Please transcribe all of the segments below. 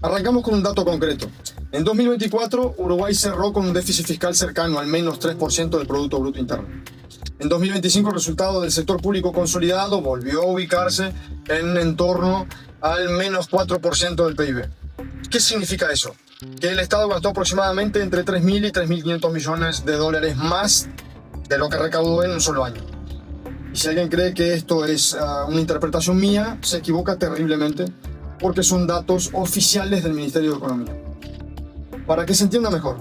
Arrancamos con un dato concreto. En 2024, Uruguay cerró con un déficit fiscal cercano al menos 3% del Producto Bruto Interno. En 2025, el resultado del sector público consolidado volvió a ubicarse en torno al menos 4% del PIB. ¿Qué significa eso? Que el Estado gastó aproximadamente entre 3.000 y 3.500 millones de dólares más de lo que recaudó en un solo año. Y si alguien cree que esto es una interpretación mía, se equivoca terriblemente, porque son datos oficiales del Ministerio de Economía. Para que se entienda mejor,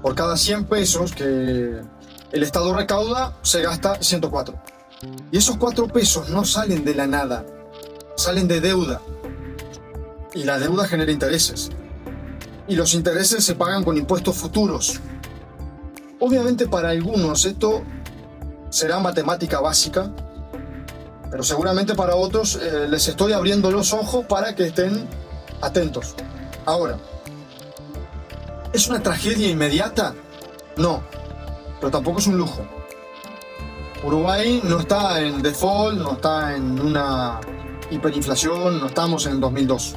por cada 100 pesos que el Estado recauda, se gasta 104. Y esos 4 pesos no salen de la nada, salen de deuda. Y la deuda genera intereses. Y los intereses se pagan con impuestos futuros. Obviamente para algunos esto será matemática básica, pero seguramente para otros les estoy abriendo los ojos para que estén atentos. Ahora, ¿es una tragedia inmediata? No, pero tampoco es un lujo. Uruguay no está en default, no está en una hiperinflación, no estamos en 2002.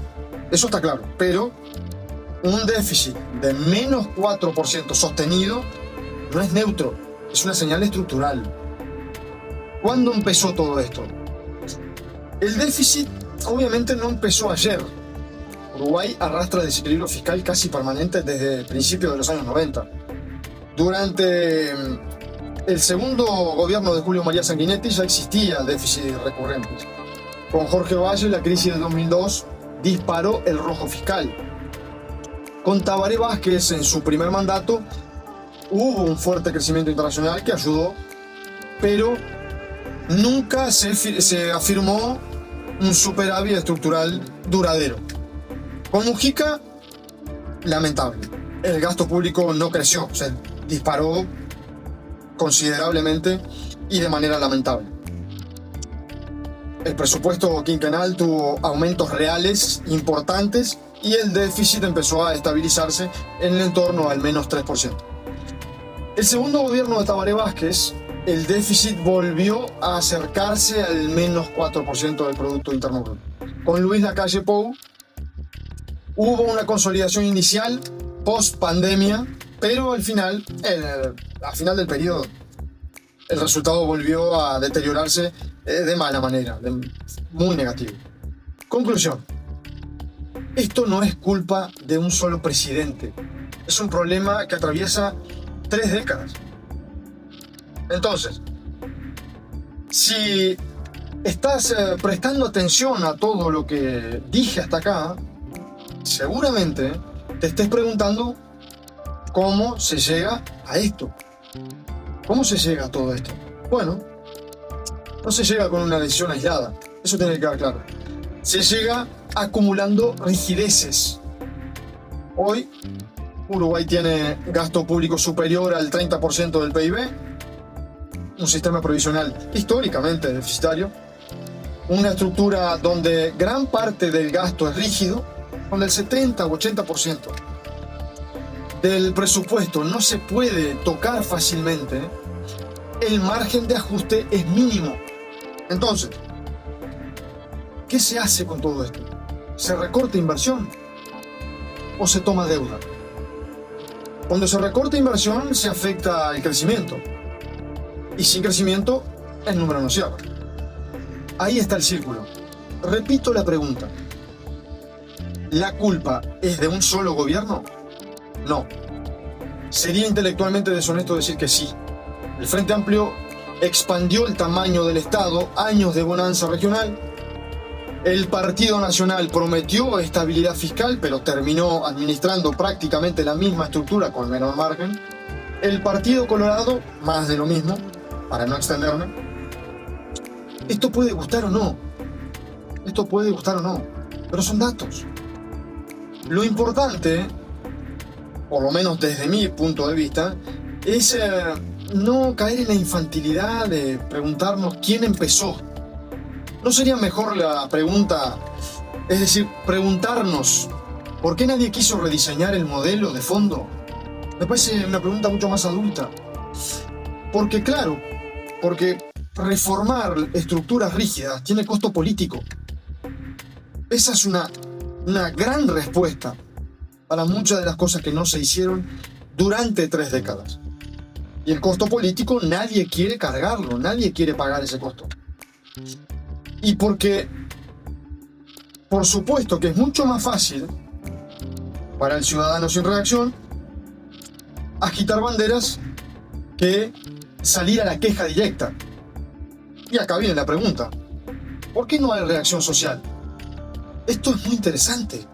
Eso está claro, pero un déficit de menos 4% sostenido no es neutro, es una señal estructural. ¿Cuándo empezó todo esto? El déficit obviamente no empezó ayer. Uruguay arrastra desequilibrio fiscal casi permanente desde principios de los años 90. Durante el segundo gobierno de Julio María Sanguinetti ya existía déficit recurrente. Con Jorge Valle, la crisis de 2002 disparó el rojo fiscal. Con Tabaré Vázquez, en su primer mandato, hubo un fuerte crecimiento internacional que ayudó, pero nunca se afirmó un superávit estructural duradero. Con Mujica, lamentable. El gasto público no creció, se disparó considerablemente y de manera lamentable. El presupuesto quinquenal tuvo aumentos reales importantes y el déficit empezó a estabilizarse en el entorno al menos 3%. El segundo gobierno de Tabaré Vázquez, el déficit volvió a acercarse al menos 4% del Producto Interno Bruto. Con Luis Lacalle Pou hubo una consolidación inicial post-pandemia, pero al final del periodo, el resultado volvió a deteriorarse de mala manera, muy negativo. Conclusión. Esto no es culpa de un solo presidente. Es un problema que atraviesa 3 décadas. Entonces, si estás prestando atención a todo lo que dije hasta acá, seguramente te estés preguntando cómo se llega a esto. ¿Cómo se llega a todo esto? Bueno, no se llega con una decisión aislada. Eso tiene que quedar claro. Se llega acumulando rigideces. Hoy, Uruguay tiene gasto público superior al 30% del PIB, un sistema previsional históricamente deficitario, una estructura donde gran parte del gasto es rígido, con el 70 o 80% del presupuesto no se puede tocar fácilmente, el margen de ajuste es mínimo. Entonces, ¿qué se hace con todo esto? ¿Se recorta inversión o se toma deuda? Cuando se recorta inversión se afecta el crecimiento y sin crecimiento el número no cierra. Ahí está el círculo. Repito la pregunta. ¿La culpa es de un solo gobierno? No. Sería intelectualmente deshonesto decir que sí. El Frente Amplio expandió el tamaño del Estado, años de bonanza regional. El Partido Nacional prometió estabilidad fiscal, pero terminó administrando prácticamente la misma estructura con menor margen. El Partido Colorado, más de lo mismo, para no extenderme. Esto puede gustar o no. Pero son datos. Lo importante, por lo menos desde mi punto de vista, es no caer en la infantilidad de preguntarnos quién empezó. ¿No sería mejor la pregunta, es decir, preguntarnos por qué nadie quiso rediseñar el modelo de fondo? Me parece una pregunta mucho más adulta. Porque reformar estructuras rígidas tiene costo político. Esa es una una gran respuesta para muchas de las cosas que no se hicieron durante 3 décadas. Y el costo político nadie quiere cargarlo, nadie quiere pagar ese costo. Y porque, por supuesto que es mucho más fácil para el ciudadano sin reacción agitar banderas que salir a la queja directa. Y acá viene la pregunta: ¿por qué no hay reacción social? Esto es muy interesante,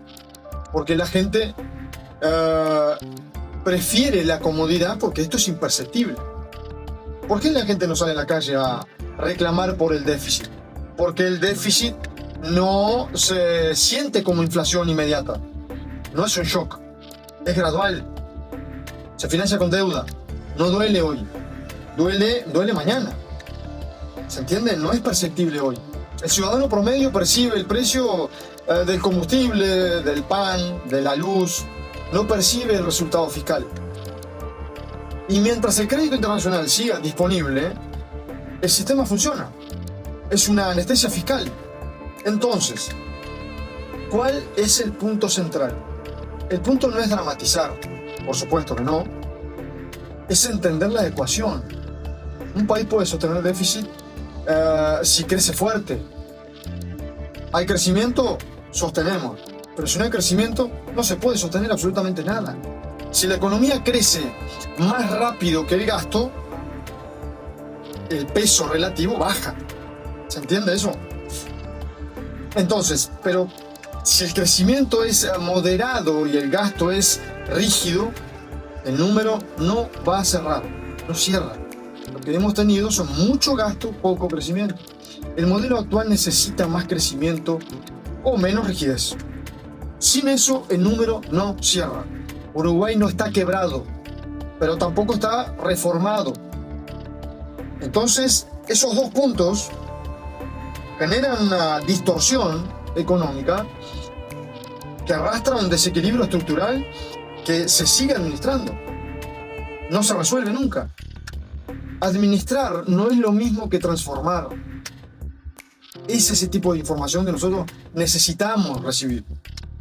porque la gente prefiere la comodidad, porque esto es imperceptible. ¿Por qué la gente no sale a la calle a reclamar por el déficit? Porque el déficit no se siente como inflación inmediata, no es un shock, es gradual, se financia con deuda, no duele hoy, duele mañana. ¿Se entiende? No es perceptible hoy. El ciudadano promedio percibe el precio del combustible, del pan, de la luz, no percibe el resultado fiscal. Y mientras el crédito internacional siga disponible, el sistema funciona. Es una anestesia fiscal. Entonces, ¿cuál es el punto central? El punto no es dramatizar, por supuesto que no, es entender la ecuación. Un país puede sostener déficit si crece fuerte. Hay crecimiento, sostenemos. Pero si no hay crecimiento, no se puede sostener absolutamente nada. Si la economía crece más rápido que el gasto, el peso relativo baja. ¿Se entiende eso? Entonces, pero si el crecimiento es moderado y el gasto es rígido, el número no va a cerrar, no cierra. Lo que hemos tenido son mucho gasto, poco crecimiento. El modelo actual necesita más crecimiento o menos rigidez. Sin eso, el número no cierra. Uruguay no está quebrado, pero tampoco está reformado. Entonces, esos dos puntos generan una distorsión económica que arrastra un desequilibrio estructural que se sigue administrando. No se resuelve nunca. Administrar no es lo mismo que transformar. Es ese tipo de información que nosotros necesitamos recibir.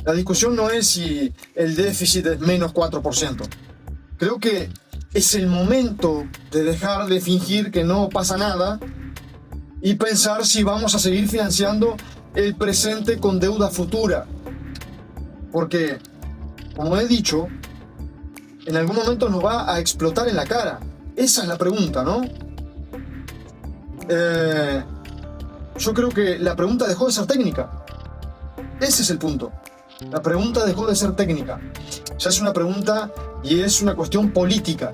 La discusión no es si el déficit es menos 4%. Creo que es el momento de dejar de fingir que no pasa nada y pensar si vamos a seguir financiando el presente con deuda futura. Porque, como he dicho, en algún momento nos va a explotar en la cara. Esa es la pregunta, ¿no? Yo creo que la pregunta dejó de ser técnica. Ese es el punto. La pregunta dejó de ser técnica. Ya es una pregunta y es una cuestión política.